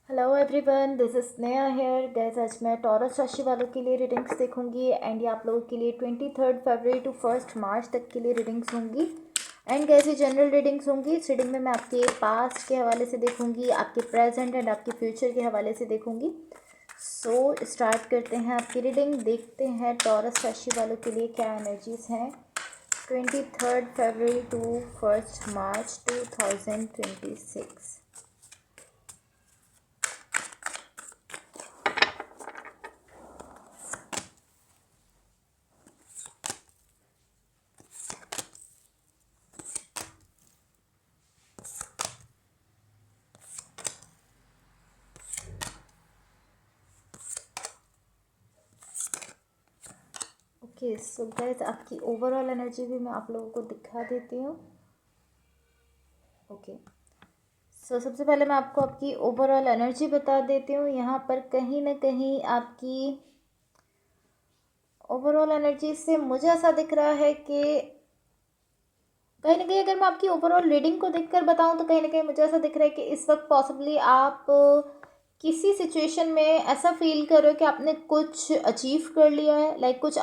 Hello everyone, this is Sneha here. Guys आज मैं taurus राशि वालों के लिए रीडिंग्स देखूंगी एंड ये आप लोगों के लिए 23 फरवरी टू 1 मार्च तक के लिए रीडिंग्स होंगी। एंड गैस ये जनरल रीडिंग्स होंगी। इस रीडिंग में मैं आपके पास्ट के हवाले से देखूंगी, आपके प्रेजेंट एंड आपके फ्यूचर के हवाले से देखूंगी। सो स्टार्ट करते हैं आपकी रीडिंग। देखते हैं टॉरस राशि वालों के लिए क्या एनर्जीज हैं 23 फरवरी टू 1 मार्च 2026। ओके, सो गाइस आपकी ओवरऑल एनर्जी भी मैं आप लोगों को दिखा देती हूँ। ओके, सो सबसे पहले मैं आपको आपकी ओवरऑल एनर्जी बता देती हूँ। यहाँ पर कहीं ना कहीं आपकी ओवरऑल एनर्जी से मुझे ऐसा दिख रहा है कि कहीं ना कहीं अगर मैं आपकी ओवरऑल रीडिंग को देखकर बताऊँ तो कहीं ना कहीं मुझे ऐसा दिख रहा है कि इस वक्त पॉसिबली आप किसी सिचुएशन में ऐसा फील कर रहे हो कि आपने कुछ अचीव कर लिया है। लाइक कुछ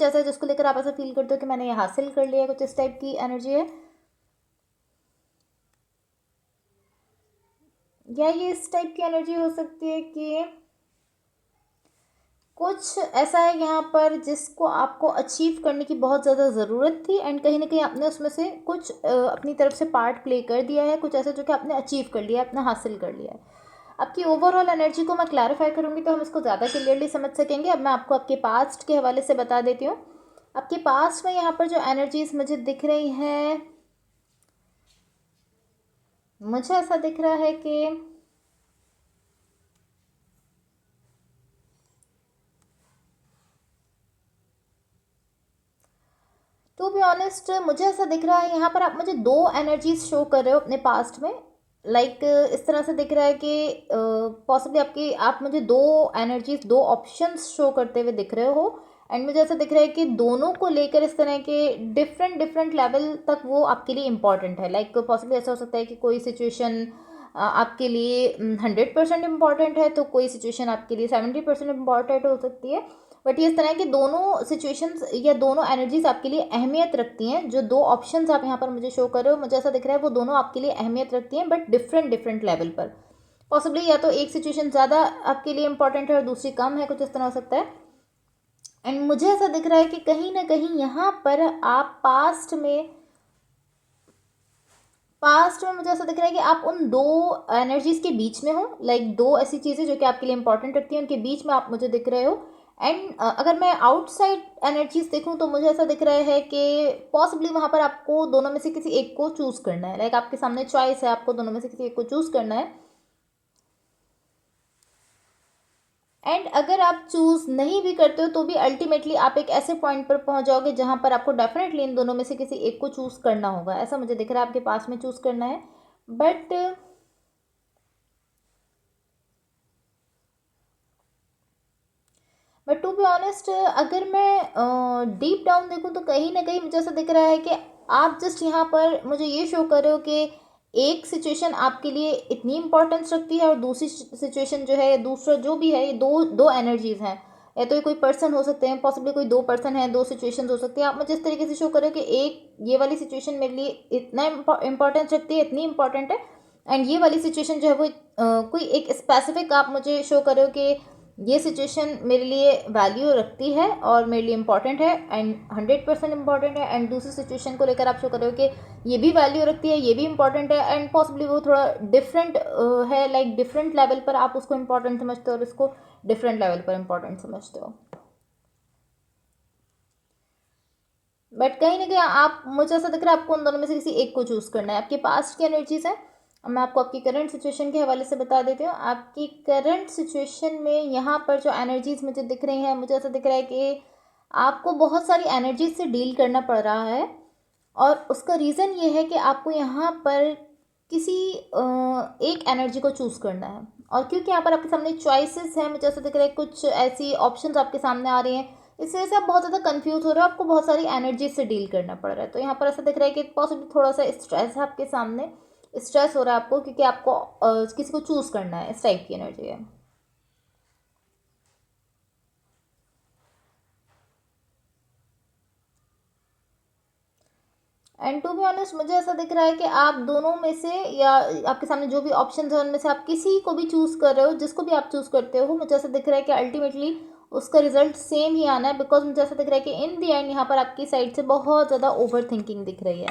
ऐसा है जिसको लेकर आप ऐसा फील करते हो कि मैंने ये हासिल कर लिया है। कुछ इस टाइप की एनर्जी है, या ये इस टाइप की एनर्जी हो सकती है कि कुछ ऐसा है यहाँ पर जिसको आपको अचीव करने की बहुत ज़्यादा ज़रूरत थी एंड कहीं ना कहीं आपने उसमें से कुछ अपनी तरफ से पार्ट प्ले कर दिया है। कुछ ऐसा जो कि आपने अचीव कर लिया है, अपना हासिल कर लिया है। आपकी ओवरऑल एनर्जी को मैं क्लैरिफाई करूँगी तो हम इसको ज़्यादा क्लियरली समझ सकेंगे। अब मैं आपको आपके पास्ट के हवाले से बता देती हूँ। आपके पास्ट में यहाँ पर जो एनर्जीज मुझे दिख रही हैं, मुझे ऐसा दिख रहा है कि टू बी ऑनेस्ट मुझे ऐसा दिख रहा है यहाँ पर आप मुझे दो एनर्जीज शो कर रहे हो अपने पास्ट में। लाइक इस तरह से दिख रहा है कि पॉसिबली आप मुझे दो एनर्जीज, दो ऑप्शंस शो करते हुए दिख रहे हो। एंड मुझे ऐसा दिख रहा है कि दोनों को लेकर इस तरह के डिफरेंट डिफरेंट लेवल तक वो आपके लिए इंपॉर्टेंट है। लाइक पॉसिबली ऐसा हो सकता है कि कोई सिचुएशन आपके लिए 100% इम्पॉर्टेंट है, तो कोई सिचुएशन आपके लिए 70% इम्पॉर्टेंट हो सकती है। बट ये इस तरह है कि दोनों सिचुएशंस या दोनों एनर्जीज आपके लिए अहमियत रखती हैं। जो दो ऑप्शंस आप यहाँ पर मुझे शो कर रहे हो, मुझे ऐसा दिख रहा है वो दोनों आपके लिए अहमियत रखती हैं, बट डिफरेंट डिफरेंट लेवल पर। पॉसिबली या तो एक सिचुएशन ज़्यादा आपके लिए इंपॉर्टेंट है और दूसरी कम है, कुछ इस तरह हो सकता है। एंड मुझे ऐसा दिख रहा है कि कहीं ना कहीं यहाँ पर आप पास्ट में मुझे ऐसा दिख रहा है कि आप उन दो एनर्जीज के बीच में हो। लाइक दो ऐसी चीज़ें जो कि आपके लिए इंपॉर्टेंट रखती हैं, उनके बीच में आप मुझे दिख रहे हो। एंड अगर मैं आउटसाइड एनर्जीज देखूं तो मुझे ऐसा दिख रहा है कि पॉसिबली वहां पर आपको दोनों में से किसी एक को चूज करना है। लाइक आपके सामने चॉइस है, आपको दोनों में से किसी एक को चूज करना है। एंड अगर आप चूज नहीं भी करते हो तो भी अल्टीमेटली आप एक ऐसे पॉइंट पर पहुंच जाओगे जहां पर आपको डेफिनेटली इन दोनों में से किसी एक को चूज करना होगा। ऐसा मुझे दिख रहा है आपके पास में चूज करना है। बट टू बी ऑनेस्ट अगर मैं डीप डाउन देखूं तो कहीं ना कहीं मुझे ऐसा दिख रहा है कि आप जस्ट यहाँ पर मुझे ये शो कर रहे हो कि एक सिचुएशन आपके लिए इतनी इंपॉर्टेंस रखती है और दूसरी सिचुएशन जो है, दूसरा जो भी है, ये दो दो एनर्जीज हैं। या तो ये कोई पर्सन हो सकते हैं, पॉसिबली कोई दो पर्सन है, दो सिचुएशंस हो सकती है। आप मुझे इस तरीके से शो कर रहे हो कि एक ये वाली सिचुएशन मेरे लिए इतना इंपॉर्टेंस रखती है, इतनी इंपॉर्टेंट है। एंड ये वाली सिचुएशन जो है वो कोई एक स्पेसिफिक आप मुझे शो कर रहे हो कि ये सिचुएशन मेरे लिए वैल्यू रखती है और मेरे लिए इंपॉर्टेंट है एंड 100% इंपॉर्टेंट है। एंड दूसरी सिचुएशन को लेकर आप शो कर रहे हो कि ये भी वैल्यू रखती है, ये भी इंपॉर्टेंट है एंड पॉसिबली वो थोड़ा डिफरेंट है। लाइक डिफरेंट लेवल पर आप उसको इंपॉर्टेंट समझते हो और इसको डिफरेंट लेवल पर इंपॉर्टेंट समझते हो। बट कहीं ना कहीं आप मुझे ऐसा दिख रहा है आपको उन दोनों में से किसी एक को चूज करना है। आपके पास्ट की एनर्जीज है। अब मैं आपको आपकी करंट सिचुएशन के हवाले से बता देती हूँ। आपकी करंट सिचुएशन में यहाँ पर जो एनर्जीज मुझे दिख रही हैं, मुझे ऐसा दिख रहा है कि आपको बहुत सारी एनर्जीज से डील करना पड़ रहा है। और उसका रीज़न ये है कि आपको यहाँ पर किसी एक एनर्जी को चूज़ करना है। और क्योंकि यहाँ पर आपके सामने चॉइसेस हैं, मुझे ऐसा दिख रहा है कुछ ऐसी ऑप्शंस आपके सामने आ रही हैं, इस वजह से आप बहुत ज़्यादा कंफ्यूज हो रहे हो, आपको बहुत सारी एनर्जी से डील करना पड़ रहा है। तो यहाँ पर ऐसा दिख रहा है कि पॉसिबली थोड़ा सा स्ट्रेस है आपके सामने। स्ट्रेस हो रहा है आपको क्योंकि आपको किसी को चूज़ करना है, इस टाइप की एनर्जी है। एंड टू बी ऑनेस्ट मुझे ऐसा दिख रहा है कि आप दोनों में से, या आपके सामने जो भी ऑप्शन है उनमें से आप किसी को भी चूज़ कर रहे हो, जिसको भी आप चूज़ करते हो, मुझे ऐसा दिख रहा है कि अल्टीमेटली उसका रिजल्ट सेम ही आना है। बिकॉज मुझे ऐसा दिख रहा है कि इन दी एंड यहाँ पर आपकी साइड से बहुत ज़्यादा ओवर थिंकिंग दिख रही है।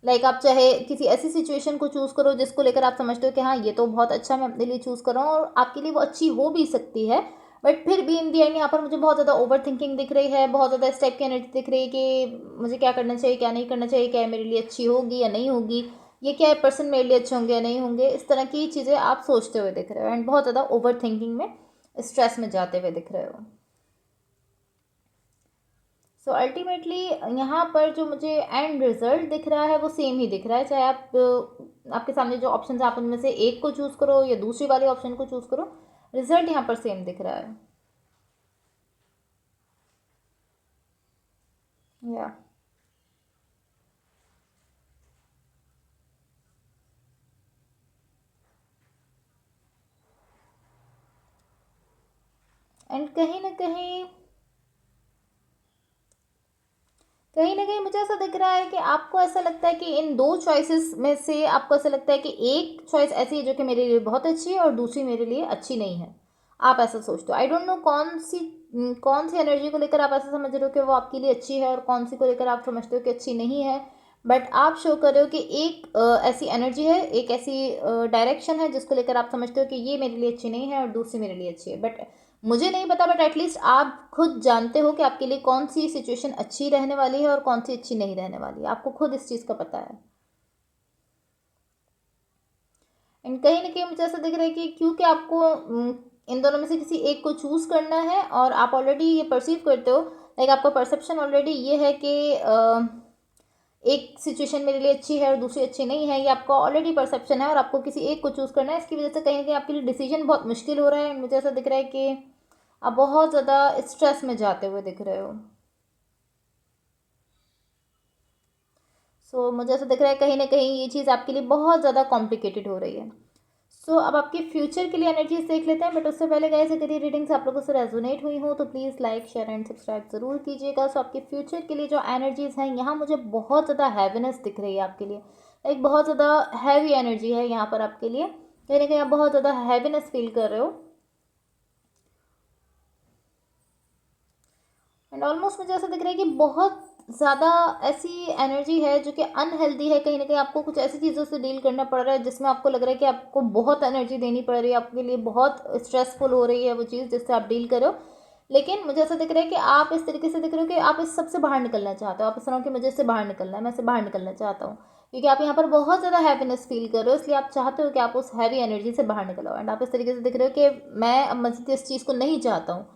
आप चाहे किसी ऐसी सिचुएशन को चूज़ करो जिसको लेकर आप समझते हो कि हाँ ये तो बहुत अच्छा मैं अपने लिए चूज़ कर रहा हूँ, और आपके लिए वो अच्छी हो भी सकती है, बट फिर भी इन दी एंड यहाँ पर मुझे बहुत ज़्यादा ओवर थिंकिंग दिख रही है, बहुत ज़्यादा इस टाइप की एनर्जी दिख रही है कि मुझे क्या करना चाहिए, क्या नहीं करना चाहिए, क्या ये मेरे लिए अच्छी होगी या नहीं होगी, ये क्या है पर्सन मेरे लिए अच्छे होंगे या नहीं होंगे, इस तरह की चीज़ें आप सोचते हुए दिख रहे हो एंड बहुत ज़्यादा ओवर थिंकिंग में, स्ट्रेस में जाते हुए दिख रहे हो। सो अल्टीमेटली यहाँ पर जो मुझे एंड रिजल्ट दिख रहा है वो सेम ही दिख रहा है, चाहे आप आपके सामने जो ऑप्शन है आप उनमें से एक को चूज़ करो या दूसरी वाले ऑप्शन को चूज़ करो, रिजल्ट यहाँ पर सेम दिख रहा है। या एंड कहीं ना कहीं मुझे ऐसा दिख रहा है कि आपको ऐसा लगता है कि इन दो चॉइसेस में से आपको ऐसा लगता है कि एक चॉइस ऐसी है जो कि मेरे लिए बहुत अच्छी है और दूसरी मेरे लिए अच्छी नहीं है, आप ऐसा सोचते हो। आई डोंट नो कौन सी एनर्जी को लेकर आप ऐसा समझ रहे हो कि वो आपके लिए अच्छी है और कौन सी को लेकर आप समझते हो कि अच्छी नहीं है, बट आप शो कर रहे हो कि एक ऐसी एनर्जी है, एक ऐसी डायरेक्शन है जिसको लेकर आप समझते हो कि ये मेरे लिए अच्छी नहीं है और दूसरी मेरे लिए अच्छी है। बट मुझे नहीं पता, बट एटलीस्ट आप खुद जानते हो कि आपके लिए कौन सी सिचुएशन अच्छी रहने वाली है और कौन सी अच्छी नहीं रहने वाली है, आपको खुद इस चीज़ का पता है। एंड कहीं ना कहीं मुझे ऐसा दिख रहा है कि क्योंकि आपको इन दोनों में से किसी एक को चूज़ करना है और आप ऑलरेडी ये परसीव करते हो, आपका परसेप्शन ऑलरेडी ये है कि एक सिचुएशन मेरे लिए अच्छी है और दूसरी अच्छी नहीं है, ये आपका ऑलरेडी परसेप्शन है और आपको किसी एक को चूज़ करना है, इसकी वजह से कहीं ना कहीं आपके लिए डिसीजन बहुत मुश्किल हो रहा है। मुझे ऐसा दिख रहा है कि आप बहुत ज़्यादा स्ट्रेस में जाते हुए दिख रहे हो। मुझे ऐसा दिख रहा है कहीं ना कहीं ये चीज़ आपके लिए बहुत ज़्यादा कॉम्प्लिकेटेड हो रही है। अब आपके फ्यूचर के लिए एनर्जीज देख लेते हैं, बट उससे पहले गाइस अगर ये रीडिंग्स आप लोगों से रेजोनेट हुई हो तो please like share and subscribe ज़रूर कीजिएगा। आपके फ्यूचर के लिए जो एनर्जीज हैं, यहाँ मुझे बहुत ज़्यादा हैवीनेस दिख रही है आपके लिए, बहुत ज़्यादा हैवी एनर्जी है यहाँ पर आपके लिए, कहीं ना कहीं आप बहुत ज़्यादा हैवीनेस फील कर रहे हो। एंड ऑलमोस्ट मुझे ऐसा दिख रहा है कि बहुत ज़्यादा ऐसी एनर्जी है जो कि अनहेल्दी है, कहीं ना कहीं आपको कुछ ऐसी चीज़ों से डील करना पड़ रहा है जिसमें आपको लग रहा है कि आपको बहुत एनर्जी देनी पड़ रही है, आपके लिए बहुत स्ट्रेसफुल हो रही है वो चीज़ जिससे आप डील करो। लेकिन मुझे ऐसा दिख रहा है कि आप इस तरीके से दिख रहे हो कि आप इस सबसे बाहर निकलना चाहते हो, आप इस तरह कि मुझे इससे बाहर निकलना है, मैं इससे बाहर निकलना चाहता हूँ, क्योंकि आप यहाँ पर बहुत ज़्यादा हैप्पीनेस फील कर रहे हो, इसलिए आप चाहते हो कि आप उस हैवी एनर्जी से बाहर निकलो। एंड आप इस तरीके से दिख रहे हो कि मैं अब मज़ीद इस चीज़ को नहीं चाहता हूँ,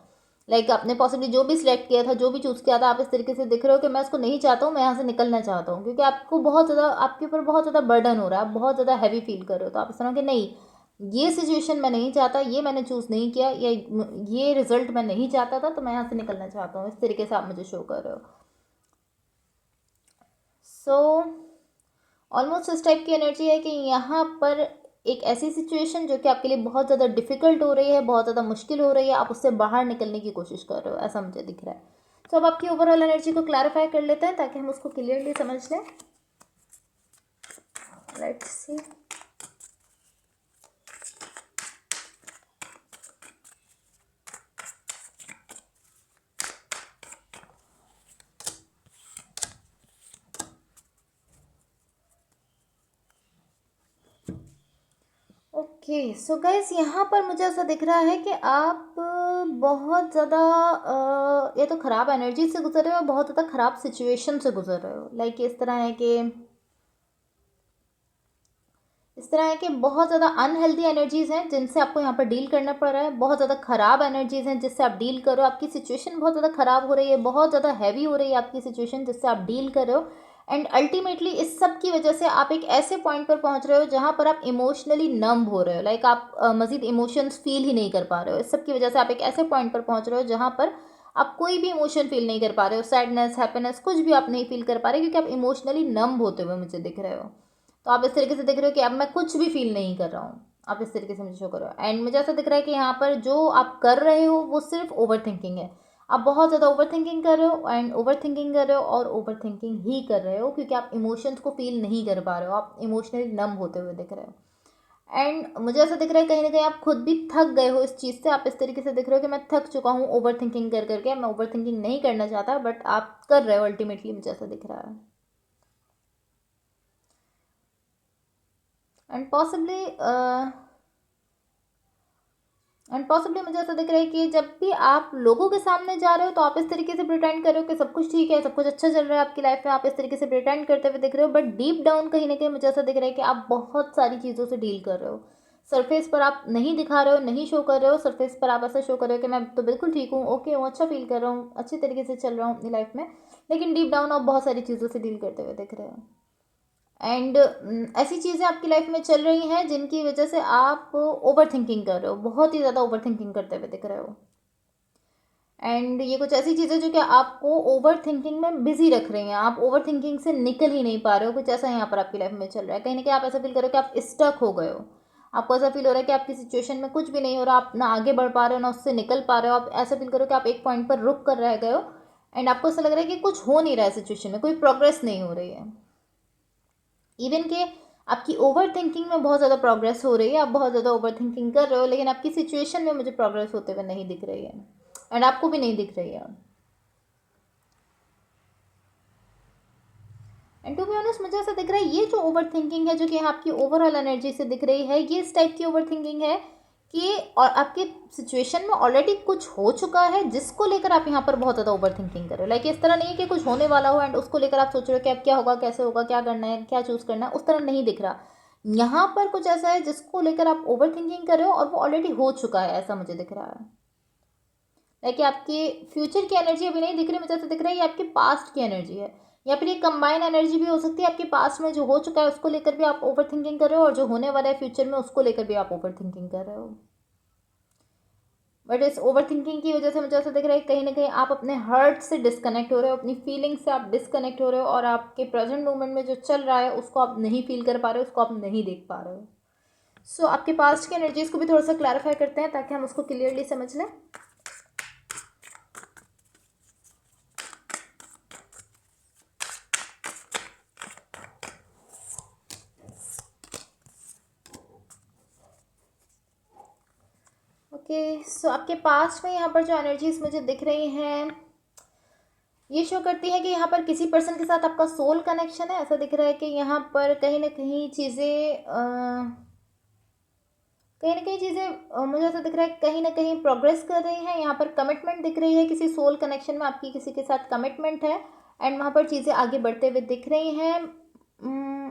आपने पॉसिबली जो भी सिलेक्ट किया था, जो भी चूज़ किया था, आप इस तरीके से दिख रहे हो कि मैं इसको नहीं चाहता हूँ, मैं यहाँ से निकलना चाहता हूँ, क्योंकि आपको बहुत ज़्यादा, आपके ऊपर बहुत ज़्यादा बर्डन हो रहा है, आप बहुत ज़्यादा हैवी फील कर रहे हो। तो आप इस तरह के नहीं, ये सिचुएशन मैं नहीं चाहता, ये मैंने चूज़ नहीं किया, या ये रिजल्ट मैं नहीं चाहता था, तो मैं यहाँ से निकलना चाहता हूँ, इस तरीके से आप मुझे शो कर रहे हो। सो ऑलमोस्ट इस टाइप की एनर्जी है कि यहाँ पर एक ऐसी सिचुएशन जो कि आपके लिए बहुत ज़्यादा डिफिकल्ट हो रही है, बहुत ज़्यादा मुश्किल हो रही है, आप उससे बाहर निकलने की कोशिश कर रहे हो, ऐसा मुझे दिख रहा है। अब आपकी ओवरऑल एनर्जी को क्लैरिफाई कर लेते हैं ताकि हम उसको क्लियरली समझ लें। Let's see. Okay, so guys यहाँ पर मुझे ऐसा दिख रहा है कि आप बहुत ज़्यादा ये तो ख़राब एनर्जी से गुजर रहे हो, बहुत ज़्यादा ख़राब सिचुएशन से गुजर रहे हो। इस तरह है कि बहुत ज़्यादा अनहेल्दी एनर्जीज़ हैं जिनसे आपको यहाँ पर डील करना पड़ रहा है, बहुत ज़्यादा ख़राब एनर्जीज़ हैं जिससे आप डील कर रहे हो, आपकी सिचुएशन बहुत ज़्यादा ख़राब हो रही है, बहुत ज़्यादा हैवी हो रही है आपकी सिचुएशन जिससे आप डील कर रहे हो। एंड अल्टीमेटली इस सब की वजह से आप एक ऐसे पॉइंट पर पहुँच रहे हो जहाँ पर आप इमोशनली नम हो रहे हो, आप मज़ीद इमोशंस फील ही नहीं कर पा रहे हो। इस सब की वजह से आप एक ऐसे पॉइंट पर पहुँच रहे हो जहाँ पर आप कोई भी इमोशन फील नहीं कर पा रहे हो, सैडनेस, हैप्पीनेस, कुछ भी आप नहीं फील कर पा रहे, क्योंकि आप इमोशनली नम होते हुए मुझे दिख रहे हो। तो आप इस तरीके से देख रहे हो कि अब मैं कुछ भी फील नहीं कर रहा हूँ, आप इस तरीके से मुझे शो करो। एंड मुझे ऐसा दिख रहा है कि यहाँ पर जो आप कर रहे हो वो सिर्फ ओवर थिंकिंग है। आप बहुत ज़्यादा ओवर थिंकिंग कर रहे हो एंड ओवर थिंकिंग कर रहे हो और ओवर थिंकिंग ही कर रहे हो, क्योंकि आप इमोशंस को फील नहीं कर पा रहे हो, आप इमोशनली नम होते हुए दिख रहे हो। एंड मुझे ऐसा दिख रहा है कहीं ना कहीं आप खुद भी थक गए हो इस चीज़ से। आप इस तरीके से दिख रहे हो कि मैं थक चुका हूँ ओवर थिंकिंग कर करके, मैं ओवर थिंकिंग नहीं करना चाहता, बट आप कर रहे हो अल्टीमेटली, मुझे ऐसा दिख रहा है। एंड पॉसिबली मुझे ऐसा दिख रहा है कि जब भी आप लोगों के सामने जा रहे हो तो आप इस तरीके से प्रिटेंड कर रहे हो कि सब कुछ ठीक है, सब कुछ अच्छा चल रहा है आपकी लाइफ में, आप इस तरीके से प्रिटेंड करते हुए दिख रहे हो, बट डीप डाउन कहीं ना कहीं मुझे ऐसा दिख रहा है कि आप बहुत सारी चीज़ों से डील कर रहे हो। सरफेस पर आप नहीं दिखा रहे हो, नहीं शो कर रहे हो, सरफेस पर आप ऐसा शो कर रहे हो कि मैं तो बिल्कुल ठीक हूँ, ओके हूँ, अच्छा फील कर रहा हूँ, अच्छी तरीके से चल रहा हूँ अपनी लाइफ में, लेकिन डीप डाउन आप बहुत सारी चीज़ों से डील करते हुए दिख रहे हो। एंड ऐसी चीज़ें आपकी लाइफ में चल रही हैं जिनकी वजह से आप ओवर थिंकिंग कर रहे हो, बहुत ही ज़्यादा ओवर थिंकिंग करते हुए दिख रहे हो। एंड ये कुछ ऐसी चीज़ें जो कि आपको ओवर थिंकिंग में बिजी रख रही हैं, आप ओवर थिंकिंग से निकल ही नहीं पा रहे हो, कुछ ऐसा यहाँ पर आपकी लाइफ में चल रहा है। कहीं ना कहीं आप ऐसा फील करो कि आप स्टक हो गए हो, आपको ऐसा फील हो रहा है कि आपकी सिचुएशन में कुछ भी नहीं हो रहा, आप ना आगे बढ़ पा रहे हो ना उससे निकल पा रहे हो, आप ऐसा फील करो कि आप एक पॉइंट पर रुक कर रह गए हो। एंड आपको ऐसा लग रहा है कि कुछ हो नहीं रहा है सिचुएशन में, कोई प्रोग्रेस नहीं हो रही है। इवन कि आपकी ओवर थिंकिंग में बहुत ज़्यादा प्रोग्रेस हो रही है, आप बहुत ज़्यादा ओवर थिंकिंग कर रहे हो, लेकिन आपकी सिचुएशन में मुझे प्रोग्रेस होते हुए नहीं दिख रही है, एंड आपको भी नहीं दिख रही है। एंड टू बी ऑनेस्ट मुझे ऐसा दिख रहा है ये जो ओवर थिंकिंग है जो कि आपकी ओवरऑल एनर्जी से दिख रही है, ये इस टाइप की ओवर थिंकिंग है कि और आपके सिचुएशन में ऑलरेडी कुछ हो चुका है जिसको लेकर आप यहाँ पर बहुत ज़्यादा ओवर थिंकिंग कर रहे हो। लाइक इस तरह नहीं है कि कुछ होने वाला हो एंड उसको लेकर आप सोच रहे हो कि अब क्या होगा, कैसे होगा, क्या करना है, क्या चूज़ करना है, उस तरह नहीं दिख रहा। यहाँ पर कुछ ऐसा है जिसको लेकर आप ओवर थिंकिंग कर रहे हो और वो ऑलरेडी हो चुका है, ऐसा मुझे दिख रहा है। लाइक आपकी फ्यूचर की एनर्जी अभी नहीं दिख रही, मुझे ऐसा दिख रहा है ये आपके पास्ट की एनर्जी है, या फिर ये कंबाइन एनर्जी भी हो सकती है। आपके पास्ट में जो हो चुका है उसको लेकर भी आप ओवर थिंकिंग कर रहे हो, और जो होने वाला है फ्यूचर में उसको लेकर भी आप ओवर थिंकिंग कर रहे हो। बट इस ओवर थिंकिंग की वजह से मुझे ऐसा दिख रहा है कहीं ना कहीं आप अपने हार्ट से डिस्कनेक्ट हो रहे हो, अपनी फीलिंग्स से आप डिस्कनेक्ट हो रहे हो, और आपके प्रेजेंट मोमेंट में जो चल रहा है उसको आप नहीं फील कर पा रहे हो, उसको आप नहीं देख पा रहे हो। सो आपके पास्ट की एनर्जीज को भी थोड़ा सा क्लैरिफाई करते हैं ताकि हम उसको क्लियरली समझ लें। ओके सो आपके पास्ट में यहाँ पर जो एनर्जीज मुझे दिख रही हैं ये शो करती है कि यहाँ पर किसी पर्सन के साथ आपका सोल कनेक्शन है। ऐसा दिख रहा है कि यहाँ पर कहीं ना कहीं चीज़ें मुझे ऐसा दिख रहा है कहीं ना कहीं प्रोग्रेस कर रही हैं। यहाँ पर कमिटमेंट दिख रही है, किसी सोल कनेक्शन में आपकी किसी के साथ कमिटमेंट है, एंड वहाँ पर चीज़ें आगे बढ़ते हुए दिख रही हैं।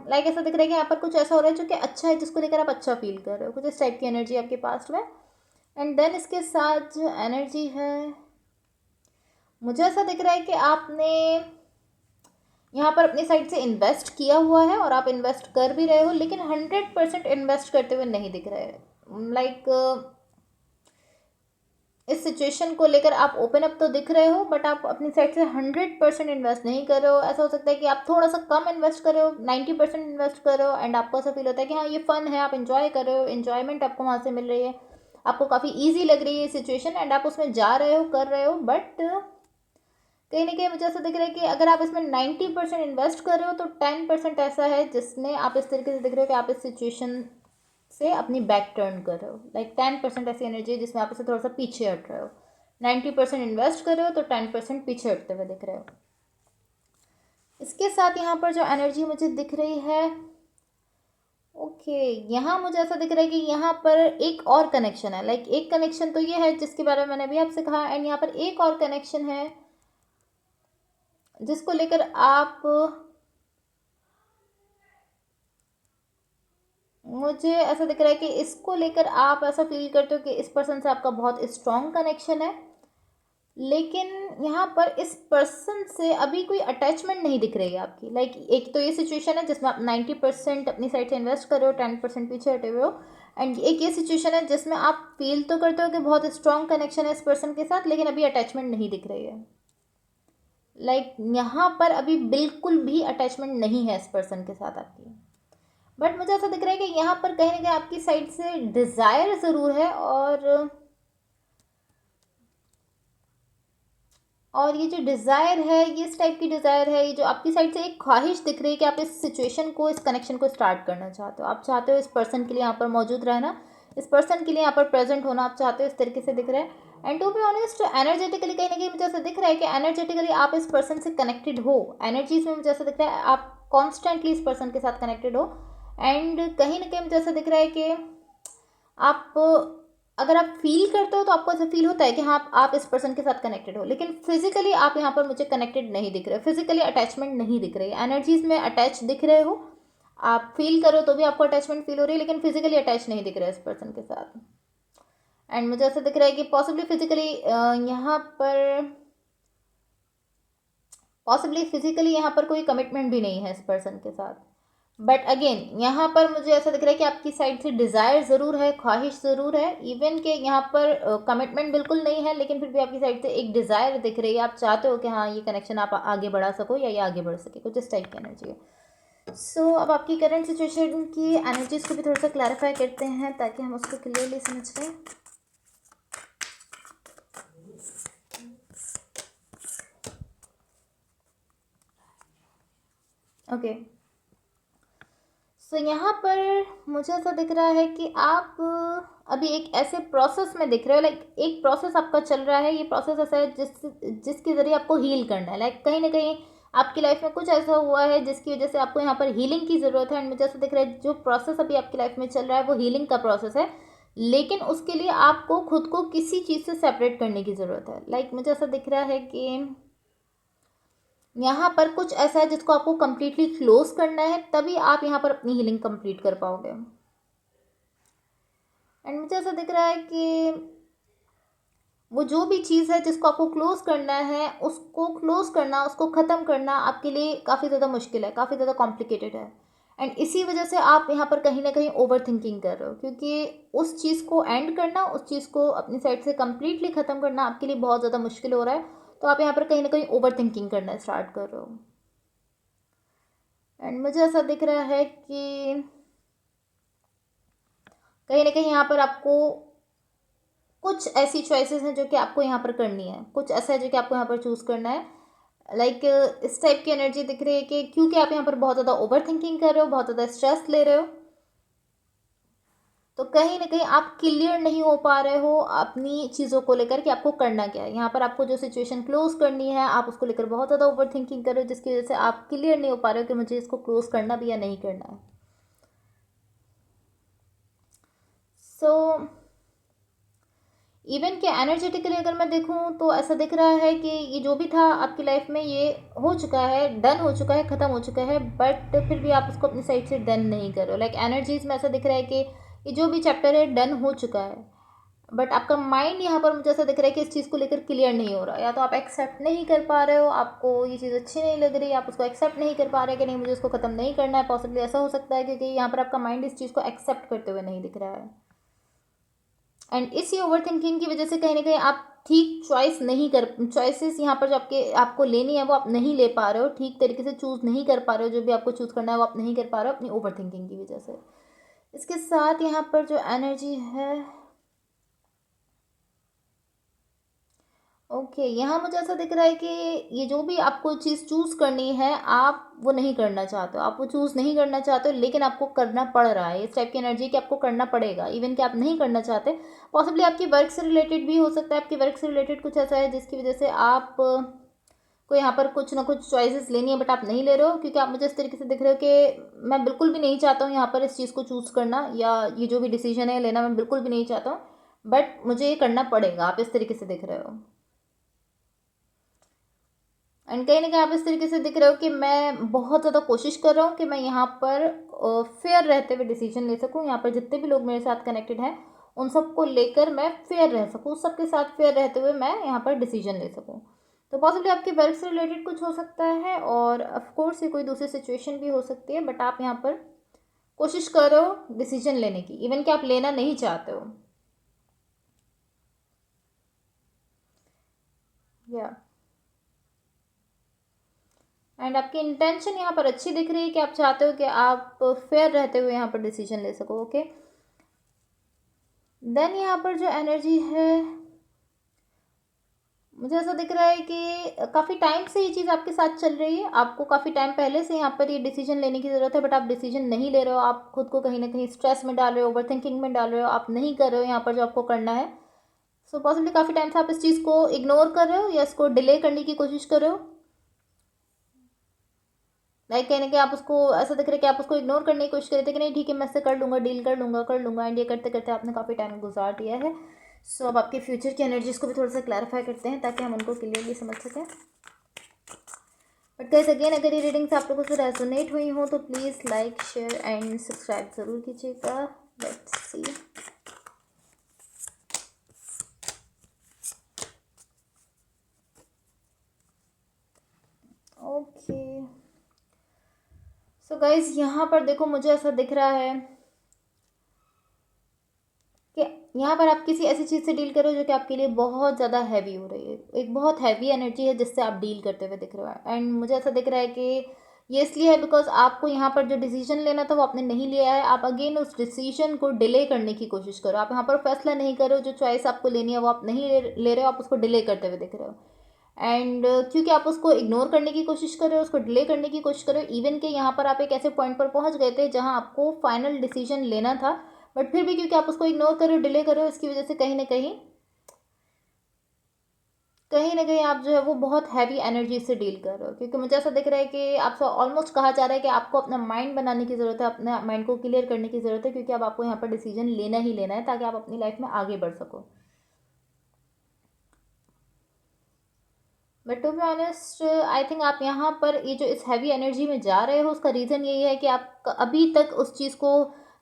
लाइक ऐसा दिख रहा है कि यहाँ पर कुछ ऐसा हो रहा है जो कि अच्छा है, जिसको लेकर आप अच्छा फील कर रहे हो, कुछ इस टाइप की एनर्जी आपके पास्ट में। एंड देन इसके साथ जो एनर्जी है मुझे ऐसा दिख रहा है कि आपने यहाँ पर अपनी साइड से इन्वेस्ट किया हुआ है और आप इन्वेस्ट कर भी रहे हो, लेकिन 100% इन्वेस्ट करते हुए नहीं दिख रहे हैं। लाइक इस सिचुएशन को लेकर आप ओपन अप तो दिख रहे हो, बट आप अपनी साइड से 100% इन्वेस्ट नहीं कर रहे हो। ऐसा हो सकता है कि आप थोड़ा सा कम इन्वेस्ट कर रहे हो, 90% इन्वेस्ट कर रहे हो, एंड आपको ऐसा फील होता है कि हाँ ये फन है, आप इन्जॉय कर रहे हो, इन्जॉयमेंट आपको वहाँ से मिल रही है, आपको काफ़ी ईजी लग रही है सिचुएशन, एंड आप उसमें जा रहे हो, कर रहे हो। बट कहीं ना कहीं मुझे ऐसा दिख रहा है कि अगर आप इसमें 90% इन्वेस्ट कर रहे हो तो 10% ऐसा है जिसमें आप इस तरीके से दिख रहे हो कि आप इस सिचुएशन से अपनी बैक टर्न कर रहे हो। लाइक 10% ऐसी एनर्जी है जिसमें आप इसे थोड़ा सा पीछे हट रहे हो। 90% इन्वेस्ट कर रहे हो तो 10% पीछे हटते हुए दिख रहे हो। इसके साथ यहाँ पर जो एनर्जी मुझे दिख रही है यहाँ मुझे ऐसा दिख रहा है कि यहाँ पर एक और कनेक्शन है। लाइक एक कनेक्शन तो ये है जिसके बारे में मैंने अभी आपसे कहा, एंड यहाँ पर एक और कनेक्शन है जिसको लेकर आप मुझे ऐसा दिख रहा है कि इसको लेकर आप ऐसा फील करते हो कि इस पर्सन से आपका बहुत स्ट्रॉन्ग कनेक्शन है, लेकिन यहाँ पर इस पर्सन से अभी कोई अटैचमेंट नहीं दिख रही है आपकी। लाइक एक तो ये सिचुएशन है जिसमें आप 90% अपनी साइड से इन्वेस्ट कर रहे हो, 10% पीछे हटे हुए हो, एंड एक ये सिचुएशन है जिसमें आप फील तो करते हो कि बहुत स्ट्रॉन्ग कनेक्शन है इस पर्सन के साथ, लेकिन अभी अटैचमेंट नहीं दिख रही है। लाइक यहाँ पर अभी बिल्कुल भी अटैचमेंट नहीं है इस पर्सन के साथ आपकी। बट मुझे ऐसा दिख रहा है कि यहाँ पर कहीं ना कहीं आपकी साइड से डिज़ायर ज़रूर है, और ये जो डिज़ायर है, ये इस टाइप की डिज़ायर है, ये जो आपकी साइड से एक ख्वाहिश दिख रही है कि आप इस सिचुएशन को, इस कनेक्शन को स्टार्ट करना चाहते हो। आप चाहते हो इस पर्सन के लिए यहाँ पर मौजूद रहना, इस पर्सन के लिए यहाँ पर प्रेजेंट होना आप चाहते हो, इस तरीके से दिख रहा है। And to be honest, energetically कहीं ना कहीं मुझे ऐसा दिख रहा है कि एनर्जेटिकली आप इस पर्सन से कनेक्टेड हो। एनर्जीज में मुझे ऐसा दिख रहा है आप कॉन्स्टेंटली इस पर्सन के साथ कनेक्टेड हो। एंड कहीं ना कहीं मुझे ऐसा दिख रहा है कि आप, अगर आप फील करते हो तो आपको ऐसा फील होता है कि हाँ आप इस पर्सन के साथ कनेक्टेड हो, लेकिन फिजिकली आप यहाँ पर मुझे कनेक्टेड नहीं दिख रहे, फिजिकली अटैचमेंट नहीं दिख रही, एनर्जीज में अटैच दिख रहे हो, आप फील करो तो भी आपको अटैचमेंट फील हो रही है, लेकिन फिजिकली अटैच नहीं दिख रहा है इस पर्सन के साथ। एंड मुझे ऐसा दिख रहा है कि यहाँ पर पॉसिबली फिजिकली यहाँ पर कोई कमिटमेंट भी नहीं है इस पर्सन के साथ। बट अगेन यहाँ पर मुझे ऐसा दिख रहा है कि आपकी साइड से डिज़ायर ज़रूर है, ख्वाहिश ज़रूर है, इवन के यहाँ पर कमिटमेंट बिल्कुल नहीं है, लेकिन फिर भी आपकी साइड से एक डिज़ायर दिख रही है। आप चाहते हो कि हाँ ये कनेक्शन आप आगे बढ़ा सको या ये आगे बढ़ सके, कुछ इस टाइप की एनर्जी है। सो अब आपकी करंट सिचुएशन की एनर्जीज को भी थोड़ा सा क्लैरिफाई करते हैं ताकि हम उसको क्लियरली समझ लें। ओके, सो यहाँ पर मुझे ऐसा दिख रहा है कि आप अभी एक ऐसे प्रोसेस में दिख रहे हो, लाइक एक प्रोसेस आपका चल रहा है। ये प्रोसेस ऐसा है जिसके ज़रिए आपको हील करना है। लाइक कहीं ना कहीं आपकी लाइफ में कुछ ऐसा हुआ है जिसकी वजह से आपको यहाँ पर हीलिंग की ज़रूरत है। एंड मुझे ऐसा दिख रहा है जो प्रोसेस अभी आपकी लाइफ में चल रहा है वो हीलिंग का प्रोसेस है, लेकिन उसके लिए आपको खुद को किसी चीज़ से सेपरेट करने की ज़रूरत है। लाइक मुझे ऐसा दिख रहा है कि यहाँ पर कुछ ऐसा है जिसको आपको कंप्लीटली क्लोज करना है, तभी आप यहाँ पर अपनी हीलिंग कंप्लीट कर पाओगे। एंड मुझे ऐसा दिख रहा है कि वो जो भी चीज़ है जिसको आपको क्लोज करना है, उसको क्लोज करना, उसको ख़त्म करना आपके लिए काफ़ी ज़्यादा मुश्किल है, काफ़ी ज़्यादा कॉम्प्लिकेटेड है। एंड इसी वजह से आप यहाँ पर कहीं ना कहीं ओवर थिंकिंग कर रहे हो, क्योंकि उस चीज़ को एंड करना, उस चीज़ को अपनी साइड से कम्प्लीटली ख़त्म करना आपके लिए बहुत ज़्यादा मुश्किल हो रहा है। तो आप यहाँ पर कहीं ना कहीं ओवर थिंकिंग करना स्टार्ट कर रहे हो। एंड मुझे ऐसा दिख रहा है कि कहीं ना कहीं यहाँ पर आपको कुछ ऐसी चॉइसेस हैं जो कि आपको यहाँ पर करनी है, कुछ ऐसा है जो कि आपको यहाँ पर चूज़ करना है। लाइक इस टाइप की एनर्जी दिख रही है कि क्योंकि आप यहाँ पर बहुत ज़्यादा ओवर थिंकिंग कर रहे हो, बहुत ज़्यादा स्ट्रेस ले रहे हो, तो कहीं ना कहीं आप क्लियर नहीं हो पा रहे हो अपनी चीज़ों को लेकर कि आपको करना क्या है। यहाँ पर आपको जो सिचुएशन क्लोज करनी है, आप उसको लेकर बहुत ज़्यादा ओवर थिंकिंग कर रहे हो, जिसकी वजह से आप क्लियर नहीं हो पा रहे हो कि मुझे इसको क्लोज करना भी या नहीं करना है। सो इवन के एनर्जेटिकली अगर मैं देखूं तो ऐसा दिख रहा है कि ये जो भी था आपकी लाइफ में ये हो चुका है, डन हो चुका है, ख़त्म हो चुका है, बट फिर भी आप उसको अपनी साइड से डन नहीं कर रहे हो। लाइक एनर्जीज में ऐसा दिख रहा है कि ये जो भी चैप्टर है डन हो चुका है, बट आपका माइंड यहाँ पर मुझे ऐसा दिख रहा है कि इस चीज़ को लेकर क्लियर नहीं हो रहा। या तो आप एक्सेप्ट नहीं कर पा रहे हो, आपको ये चीज़ अच्छी नहीं लग रही, आप उसको एक्सेप्ट नहीं कर पा रहे कि नहीं मुझे उसको ख़त्म नहीं करना है। पॉसिबली ऐसा हो सकता है क्योंकि यहाँ पर आपका माइंड इस चीज़ को एक्सेप्ट करते हुए नहीं दिख रहा है। एंड इसी ओवर थिंकिंग की वजह से कहीं ना कहीं आप ठीक चॉइस नहीं कर, चॉइसेस यहाँ पर जो आपको लेनी है वो आप नहीं ले पा रहे हो, ठीक तरीके से चूज़ नहीं कर पा रहे हो, जो भी आपको चूज़ करना है वो आप नहीं कर पा रहे हो अपनी ओवर थिंकिंग की वजह से। इसके साथ यहाँ पर जो एनर्जी है, ओके यहाँ मुझे ऐसा दिख रहा है कि ये जो भी आपको चीज़ चूज़ करनी है आप वो नहीं करना चाहते हो, आप वो चूज़ नहीं करना चाहते हो, लेकिन आपको करना पड़ रहा है। इस टाइप की एनर्जी कि आपको करना पड़ेगा, इवन कि आप नहीं करना चाहते। पॉसिबली आपकी वर्क से रिलेटेड भी हो सकता है, आपकी वर्क से रिलेटेड कुछ ऐसा है जिसकी वजह से आप को यहाँ पर कुछ ना कुछ चॉइसेस लेनी है, बट आप नहीं ले रहे हो, क्योंकि आप मुझे इस तरीके से दिख रहे हो कि मैं बिल्कुल भी नहीं चाहता हूँ यहाँ पर इस चीज़ को चूज़ करना, या ये जो भी डिसीजन है लेना मैं बिल्कुल भी नहीं चाहता हूँ, बट मुझे ये करना पड़ेगा, आप इस तरीके से दिख रहे हो। एंड कहीं ना कहीं आप इस तरीके से दिख रहे हो कि मैं बहुत ज़्यादा कोशिश कर रहा हूँ कि मैं यहाँ पर फेयर रहते हुए डिसीजन ले सकूँ, यहाँ पर जितने भी लोग मेरे साथ कनेक्टेड हैं उन सबको लेकर मैं फेयर रह सकूँ, सबके साथ फेयर रहते हुए मैं यहाँ पर डिसीजन ले सकूँ। तो पॉसिबली आपके वर्क से रिलेटेड कुछ हो सकता है, और ऑफकोर्स ये कोई दूसरी सिचुएशन भी हो सकती है, बट आप यहाँ पर कोशिश कर रहे हो डिसीजन लेने की, इवन कि आप लेना नहीं चाहते हो। या एंड आपकी इंटेंशन यहाँ पर अच्छी दिख रही है कि आप चाहते हो कि आप फेयर रहते हुए यहाँ पर डिसीजन ले सको। ओके, देन यहाँ पर जो एनर्जी है, मुझे ऐसा दिख रहा है कि काफ़ी टाइम से ये चीज़ आपके साथ चल रही है, आपको काफ़ी टाइम पहले से यहाँ पर ये डिसीजन लेने की ज़रूरत है, बट आप डिसीजन नहीं ले रहे हो, आप खुद को कहीं ना कहीं स्ट्रेस में डाल रहे हो, ओवर थिंकिंग में डाल रहे हो, आप नहीं कर रहे हो यहाँ पर जो आपको करना है। सो पॉसिबली काफ़ी टाइम से आप इस चीज़ को इग्नोर कर रहे हो या इसको डिले करने की कोशिश कर रहे हो। लाइक कहने के आप उसको ऐसा दिख रहा है कि आप उसको इग्नोर करने की कोशिश कर रहे थे कि नहीं ठीक है मैं इससे कर लूँगा, डील कर लूँगा एंड ये करते करते आपने काफ़ी टाइम गुजार दिया है। सो अब आपके फ्यूचर की एनर्जीज़ को भी थोड़ा सा क्लैरिफाई करते हैं ताकि हम उनको क्लियरली समझ सकें। बट गाइस अगेन, अगर ये रीडिंग्स आप लोगों से रेजोनेट हुई हो तो please like share and subscribe ज़रूर कीजिएगा। Let's see. Okay, so guys यहाँ पर देखो, मुझे ऐसा दिख रहा है कि यहाँ पर आप किसी ऐसी चीज़ से डील करो जो कि आपके लिए बहुत ज़्यादा हैवी हो रही है, एक बहुत हैवी एनर्जी है जिससे आप डील करते हुए दिख रहे हो। एंड मुझे ऐसा दिख रहा है कि ये इसलिए है बिकॉज आपको यहाँ पर जो डिसीजन लेना था वो आपने नहीं लिया है, आप अगेन उस डिसीजन को डिले करने की कोशिश करो, आप यहाँ पर फैसला नहीं करो, जो चॉइस आपको लेनी है वो आप नहीं ले रहे हो, आप उसको डिले करते हुए दिख रहे हो। एंड क्योंकि आप उसको इग्नोर करने की कोशिश कर रहे हो, उसको डिले करने की कोशिश कर रहे हो, इवन कि यहाँ पर आप एक ऐसे पॉइंट पर पहुँच गए थे जहाँ आपको फाइनल डिसीजन लेना था, बट फिर भी क्योंकि आप उसको इग्नोर कर रहे हो, डिले कर रहे हो, इसकी वजह से कहीं ना कहीं आप जो है वो बहुत हैवी एनर्जी से डील कर रहे हो। क्योंकि मुझे ऐसा दिख रहा है कि आपसे ऑलमोस्ट कहा जा रहा है कि आपको अपना माइंड बनाने की ज़रूरत है, अपने माइंड को क्लियर करने की ज़रूरत है, क्योंकि अब आपको यहाँ पर डिसीजन लेना ही लेना है ताकि आप अपनी लाइफ में आगे बढ़ सको। But to be honest I think आप यहाँ पर ये जो इस हैवी एनर्जी में जा रहे हो उसका रीज़न यही है कि आप अभी तक उस चीज़ को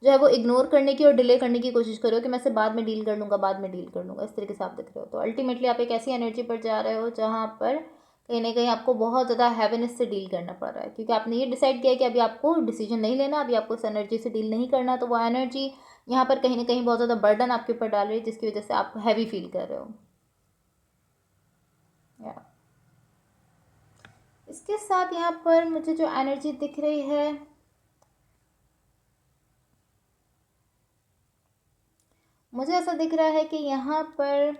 जो है वो इग्नोर करने की और डिले करने की कोशिश करो कि मैं इसे बाद में डील कर लूँगा, बाद में डील कर लूँगा, इस तरीके से आप दिख रहे हो। तो अल्टीमेटली आप एक ऐसी एनर्जी पर जा रहे हो जहाँ पर कहीं ना कहीं आपको बहुत ज़्यादा हैवीनेस से डील करना पड़ रहा है, क्योंकि आपने ये डिसाइड किया कि अभी आपको डिसीजन नहीं लेना, अभी आपको इस एनर्जी से डील नहीं करना, तो वो एनर्जी यहाँ पर कहीं ना कहीं बहुत ज़्यादा बर्डन आपके ऊपर डाल रही है जिसकी वजह से आप हैवी फील कर रहे हो। या इसके साथ यहाँ पर मुझे जो एनर्जी दिख रही है, मुझे ऐसा दिख रहा है कि यहाँ पर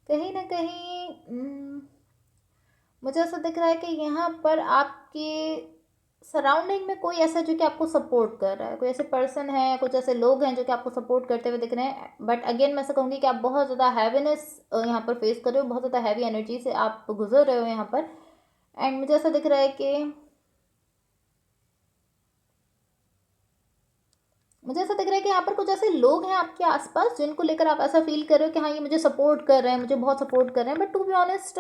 कहीं ना कहीं मुझे ऐसा दिख रहा है कि यहाँ पर आपके सराउंडिंग में कोई ऐसा जो कि आपको सपोर्ट कर रहा है, कोई ऐसे पर्सन है, कुछ ऐसे लोग हैं जो कि आपको सपोर्ट करते हुए दिख रहे हैं। बट अगेन मैं ऐसा कहूँगी कि आप बहुत ज़्यादा हैवीनेस यहाँ पर फेस कर रहे हो, बहुत ज़्यादा हैवी एनर्जी से आप गुजर रहे हो यहाँ पर। एंड मुझे ऐसा दिख रहा है कि यहाँ पर कुछ ऐसे लोग हैं आपके आसपास जिनको लेकर आप ऐसा फील कर रहे हो कि हाँ ये मुझे सपोर्ट कर रहे हैं, मुझे बहुत सपोर्ट कर रहे हैं। बट टू बी ऑनेस्ट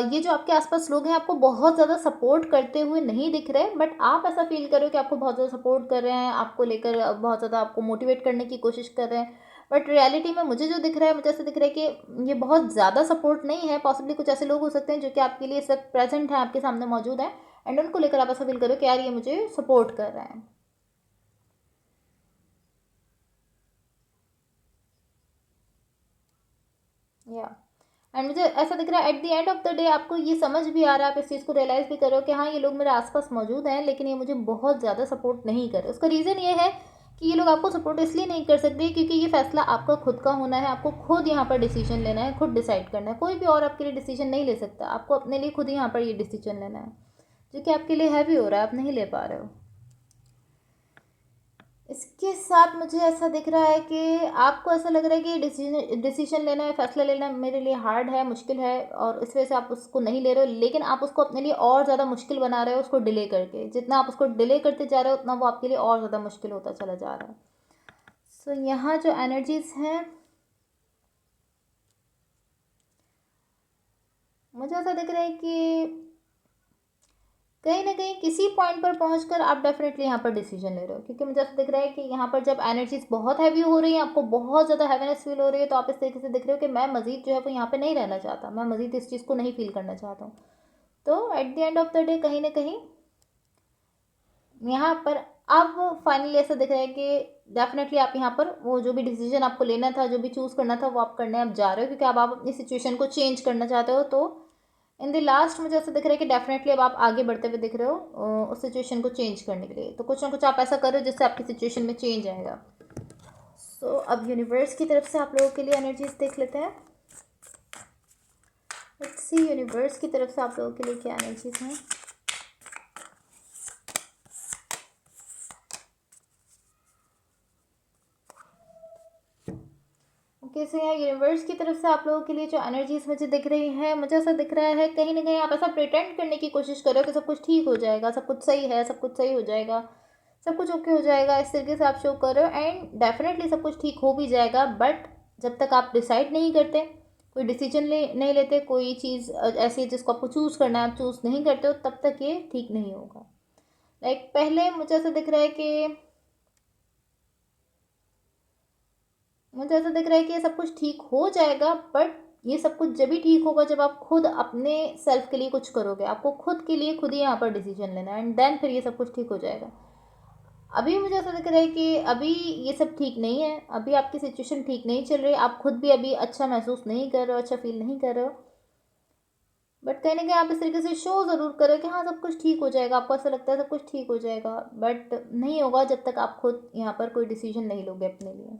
ये जो आपके आसपास लोग हैं आपको बहुत ज़्यादा सपोर्ट करते हुए नहीं दिख रहे, बट आप ऐसा फील कर रहे हो कि आपको बहुत ज़्यादा सपोर्ट कर रहे हैं, आपको लेकर बहुत ज़्यादा आपको मोटिवेट करने की कोशिश कर रहे हैं। बट रियलिटी में मुझे जो दिख रहा है, मुझे ऐसा दिख रहा है कि ये बहुत ज़्यादा सपोर्ट नहीं है। पॉसिबली कुछ ऐसे लोग हो सकते हैं जो कि आपके लिए इस वक्त प्रेजेंट हैं, आपके सामने मौजूद हैं, एंड उनको लेकर आप ऐसा फील करो कि यार ये मुझे सपोर्ट कर रहे हैं। या एंड मुझे ऐसा दिख रहा है at the end of the day आपको ये समझ भी आ रहा है, आप इस चीज़ को रियलाइज़ भी कर रहे हो कि हाँ ये लोग मेरे आसपास मौजूद हैं लेकिन ये मुझे बहुत ज़्यादा सपोर्ट नहीं कर रहे। उसका रीज़न ये है कि ये लोग आपको सपोर्ट इसलिए नहीं कर सकते क्योंकि ये फैसला आपका खुद का होना है, आपको खुद यहाँ पर डिसीजन लेना है, खुद डिसाइड करना है, कोई भी और आपके लिए डिसीजन नहीं ले सकता, आपको अपने लिए खुद ही यहाँ पर ये डिसीजन लेना है, जो कि आपके लिए हैवी हो रहा है, आप नहीं ले पा रहे हो। इसके साथ मुझे ऐसा दिख रहा है कि आपको ऐसा लग रहा है कि डिसीजन लेना है, फैसला लेना मेरे लिए हार्ड है, मुश्किल है, और इस वजह से आप उसको नहीं ले रहे हो, लेकिन आप उसको अपने लिए और ज़्यादा मुश्किल बना रहे हो उसको डिले करके। जितना आप उसको डिले करते जा रहे हो उतना वो आपके लिए और ज़्यादा मुश्किल होता चला जा रहा है। सो यहाँ जो एनर्जीज हैं, मुझे ऐसा दिख रहा है कि कहीं ना कहीं किसी पॉइंट पर पहुंचकर आप डेफिनेटली यहाँ पर डिसीजन ले रहे हो, क्योंकि मुझे ऐसा दिख रहा है कि यहाँ पर जब एनर्जीज बहुत हैवी हो रही है, आपको बहुत ज़्यादा हैवीनेस फील हो रही है, तो आप इस तरीके से दिख रहे हो कि मैं मजीद जो है वो यहाँ पे नहीं रहना चाहता, मैं मजीद इस चीज़ को नहीं फील करना चाहता हूँ। तो at the end of the day कहीं ना कहीं यहाँ पर अब फाइनली ऐसा दिख रहा है कि डेफिनेटली आप यहाँ पर वो जो भी डिसीजन आपको लेना था, जो भी चूज़ करना था, वो आप करने अब जा रहे हो, क्योंकि अब आप अपनी सिचुएशन को चेंज करना चाहते हो। तो इन द लास्ट मुझे ऐसा दिख रहा है कि डेफिनेटली अब आप आगे बढ़ते हुए दिख रहे हो उस सिचुएशन को चेंज करने के लिए। तो कुछ ना कुछ आप ऐसा करो जिससे आपकी सिचुएशन में चेंज आएगा। सो अब यूनिवर्स की तरफ से आप लोगों के लिए एनर्जीज देख लेते हैं। लेट्स सी यूनिवर्स की तरफ से आप लोगों के लिए क्या एनर्जीज हैं। ओके, सो यहाँ यूनिवर्स की तरफ से आप लोगों के लिए जो एनर्जीज मुझे दिख रही है, मुझे ऐसा दिख रहा है कहीं ना कहीं आप ऐसा प्रिटेंड करने की कोशिश कर रहे हो कि सब कुछ ठीक हो जाएगा, सब कुछ सही है, सब कुछ सही हो जाएगा, सब कुछ ओके हो जाएगा, इस तरीके से आप शो कर रहे हो। एंड डेफिनेटली सब कुछ ठीक हो भी जाएगा, बट जब तक आप डिसाइड नहीं करते, कोई डिसीजन नहीं लेते, कोई चीज़ ऐसी है जिसको आपको चूज़ करना है, आप चूज़ नहीं करते हो, तब तक ये ठीक नहीं होगा। लाइक पहले मुझे ऐसा दिख रहा है कि मुझे ऐसा दिख रहा है कि ये सब कुछ ठीक हो जाएगा, बट ये सब कुछ जब भी ठीक होगा जब आप खुद अपने सेल्फ के लिए कुछ करोगे। आपको खुद के लिए खुद ही यहाँ पर डिसीजन लेना है, एंड देन फिर ये सब कुछ ठीक हो जाएगा। अभी मुझे ऐसा दिख रहा है कि अभी ये सब ठीक नहीं है, अभी आपकी सिचुएशन ठीक नहीं चल रही, आप खुद भी अभी अच्छा महसूस नहीं कर रहे हो, अच्छा फील नहीं कर रहे हो। बट कहीं ना कहीं आप इस तरीके से शो ज़रूर करो कि हाँ सब कुछ ठीक हो जाएगा, आपको ऐसा लगता है सब कुछ ठीक हो जाएगा, बट नहीं होगा जब तक आप खुद यहाँ पर कोई डिसीजन नहीं लोगे अपने लिए।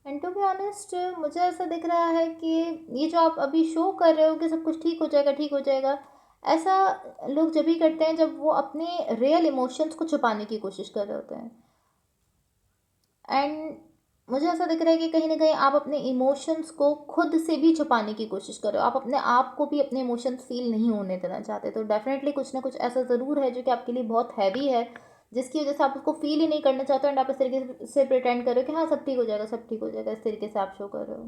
एंड टू बी ऑनेस्ट मुझे ऐसा दिख रहा है कि ये जो आप अभी शो कर रहे हो कि सब कुछ ठीक हो जाएगा, ठीक हो जाएगा, ऐसा लोग जब भी करते हैं जब वो अपने रियल इमोशंस को छुपाने की कोशिश कर रहे होते हैं। एंड मुझे ऐसा दिख रहा है कि कहीं ना कहीं आप अपने इमोशंस को खुद से भी छुपाने की कोशिश कर रहे हो, आप अपने आप को भी अपने इमोशंस फील नहीं होने देना चाहते। तो डेफिनेटली कुछ ना कुछ ऐसा ज़रूर है जो कि आपके लिए बहुत हैवी है, जिसकी वजह से आप उसको फील ही नहीं करना चाहते हो, एंड आप इस तरीके से प्रिटेंड कर रहे हो कि हाँ सब ठीक हो जाएगा, सब ठीक हो जाएगा, इस तरीके से आप शो कर रहे हो।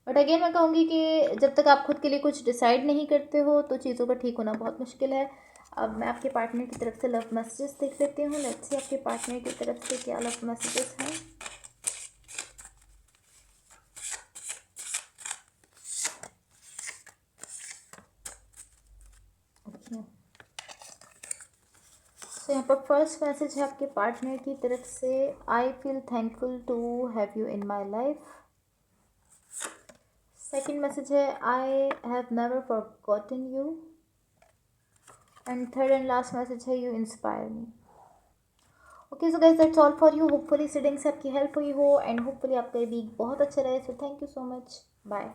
बट अगेन मैं कहूँगी कि जब तक आप खुद के लिए कुछ डिसाइड नहीं करते हो तो चीज़ों का ठीक होना बहुत मुश्किल है। अब मैं आपके पार्टनर की तरफ से लव मैसेजेस देख लेती हूँ। लेट्स सी आपके पार्टनर की तरफ से क्या लव मैसेजेस हैं। ओके, तो यहाँ पर फर्स्ट मैसेज है आपके पार्टनर की तरफ से, I feel thankful to have you in my life. Second message है, I have never forgotten you. And third and last message है, you inspire me. Okay so guys that's all for you. Hopefully reading से आपकी help हुई हो, and hopefully आपका week बहुत अच्छा रहे। So thank you so much, bye.